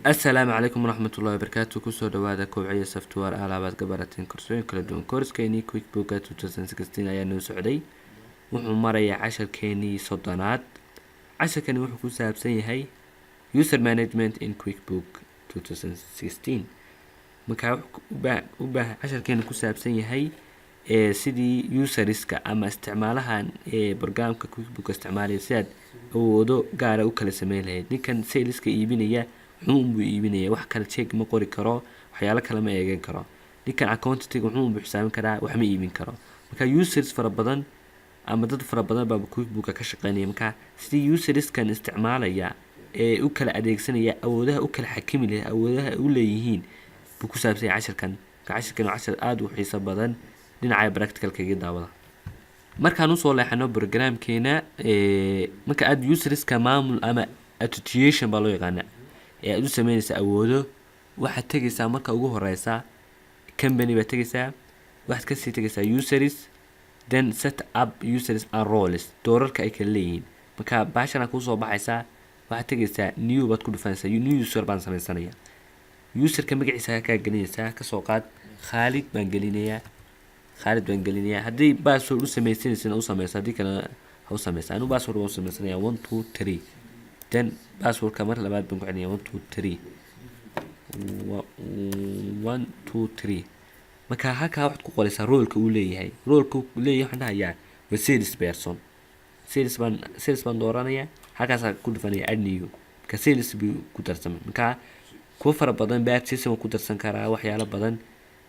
السلام عليكم ورحمة الله وبركاته. كسو دوادا كوبعية سوفتوير آلابات قبرتين كورسوين كلا دون كورس كيني كويك بوكا 2016 ayaa noo socday. wuxuu marayaa casharkeenii soddonaad. casharkani wuxuu ku saabsan yahay user management in QuickBook 2016. marka casharkeeni ku saabsan yahay sidii userska ama isticmaalahan barnaamijka QuickBook isticmaalaya si aad awoodo gaar ah u kala sameyn lahayd. ninkan saleska iibinaya wuxuu iibinaya wax kala check ma qori karo, waxyaalo kale ma eegan karo. ninkan accountant wuxuu buuxsaamin karaa, wax ma iibin karo. marka users fara badan ama dad fara badan baa QuickBook ka shaqeynaya. marka sidii userskan isticmaalaya u kala adeegsanaya awoodaha u kala xakimi lahayd, awoodaha u leeyihiin buu ku saabsan yahay casharkan. casharkan waa cashar aad u xiiso badan dhinaca practicalka daawada. markaan u soo leexano programkeena marka aad userska maamul ama association baa loo yaqaanaa aad u sameynaysa awoodo, waxaad tegaysaa marka ugu horeysa company baad tegaysaa, waxaad kasii tegaysaa users, then set up users and roles, doorarka ay kala leeyihiin. marka baashana kuu soo baxaysaa, waxaad tegaysaa new baad ku dhufanaysaa, new user baan samaysanaya. userka magaciisa kaa gelinaysaa, kasoo qaad Khalid baan gelinayaa. haddii password u samaysanaysa u samaysa, haddii kale ha u samaysa. anu password waan u samaysanaya 123, then passwordka mar labaad baan ku celinayaa 123. marka halkaa waxaad ku qoraysaa roolka uu leeyahay. roolka uu leeyahay waxaan dhahayaa waa sales person. sales baan dooranayaa, halkaasaan ku dhufanaya add new. marka sales buu ku darsamay. marka kuwa fara badan baagtiisa waan ku darsan karaa, waxyaalo badan,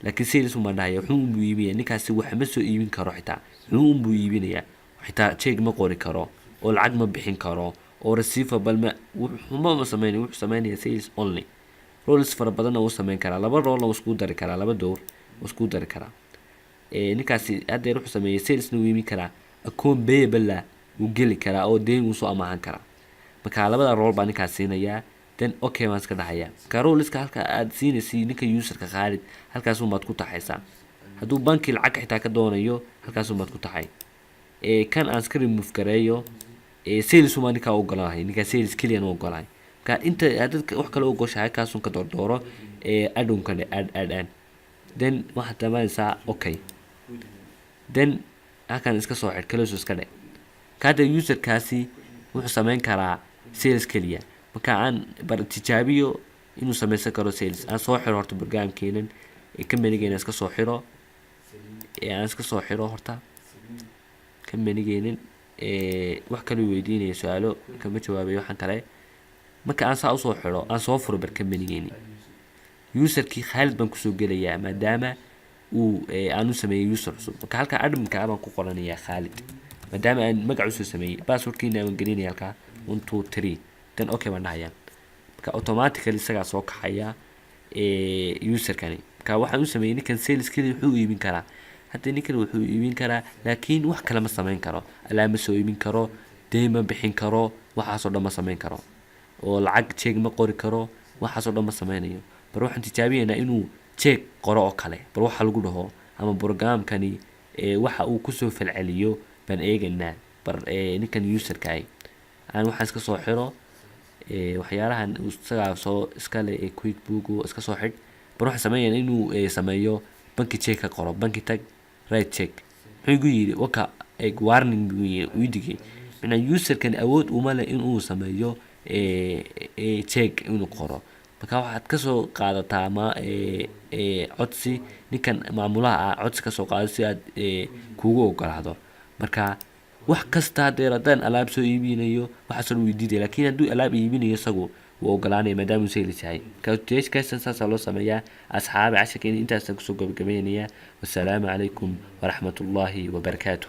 laakiin sales uma dhahaya. wuxuu u iibinaya ninkaasi, wax ma soo iibin karo xitaa. wuxuu u iibinaya xitaa check ma qori karo, oo lacag ma bixin karo, oo receivable ma sameeyay. wuxuu sameeyaa sales only. roles fara badan oo sameyn karaa, laba role oo isku dari karaa, laba door oo isku dari karaa. ninkaasi hadda wuxuu sameeyay sales na iibin karaa, account payable uu geli karaa, oo deyn uu soo amaahan karaa. marka labada role baa ninkaas siinaya, then okay waan iska dhaxaya. marka roleska halka aad siinaysi ninka userka Khalid, halkaas uu maad ku taxaysaa. hadduu banki lacag xitaa ka doonayo, halkaas uu maad ku taxay. kan aan iska remove gareeyo sales uma ninka u ogolahay, ninka sales kaliya u ogolahay. marka inta dadka wax kale u ogoshahay kaas uu ka dooro add-on kale add, then waxaad tabanaysaa okay, then halkan iska soo xidh close iska dhe. kada userkaasi wuxuu sameyn karaa sales kaliya. marka aan tijaabiyo inuu sameysan karo sales, aan soo xiro horta barnaamijkeenan company-geena iska soo xiro. aan iska soo xiro horta company-geenan wax kale weydiinaya su'aalo kama jawaabayo waxaan kale. marka aan saa u soo xiro, aan soo furo company-geeni, userkii Khalid baan kusoo gelayaa maadaama uu aan u sameeyay user cusub. marka halka admin-ka baan ku qoranayaa Khalid maadaama aan magac usoo sameeyay. password-kiina aan gelinaya halka 123, then okay baan dhahayaa. marka automatically isagaa soo kaxaya userkani. marka waxaan u sameeyay ninkan sales kaliya wuxuu iibin karaa. hadda ninkan wuxuu iibin karaa, laakiin wax kale ma sameyn karo. alaama soo iibin karo, deyn ma bixin karo, waxaasoo dhan ma sameyn karo, oo lacag check ma qori karo, waxaasoo dhan ma sameynayo. bar waxaan tijaabiyeynaa inuu check qoro oo kale, bar waxa lagu dhaho ama programkani waxa uu kusoo falceliyo baan eegaynaa. bar ninkan userka aan waxaan iska soo xiro waxyaalahan isagaa soo iskale QuickBook iska soo xidh. bar waxaan sameeyaa inuu sameeyo banki check ka qoro, banki tag right check. wuxuu igu yiri waka warning buu ii digay. userkan awood uma leh inuu sameeyo check inuu qoro. marka waxaad ka soo qaadataa codsi ninkan maamulaha codsi ka soo qaado si aad kuugu ogolaado. marka wax kasta haddaan alaab soo iibinayo waxaasoo weydiiday, laakiin hadduu alaab iibinayo isagu wuu ogolaanaya maadaama uu sales yahay. calculation saasaa loo sameeyaa. asxaabi casharkeena intaasaan kusoo gabagabaynayaa. wassalaamu calaykum waraxmatullaahi wabarakaatuh.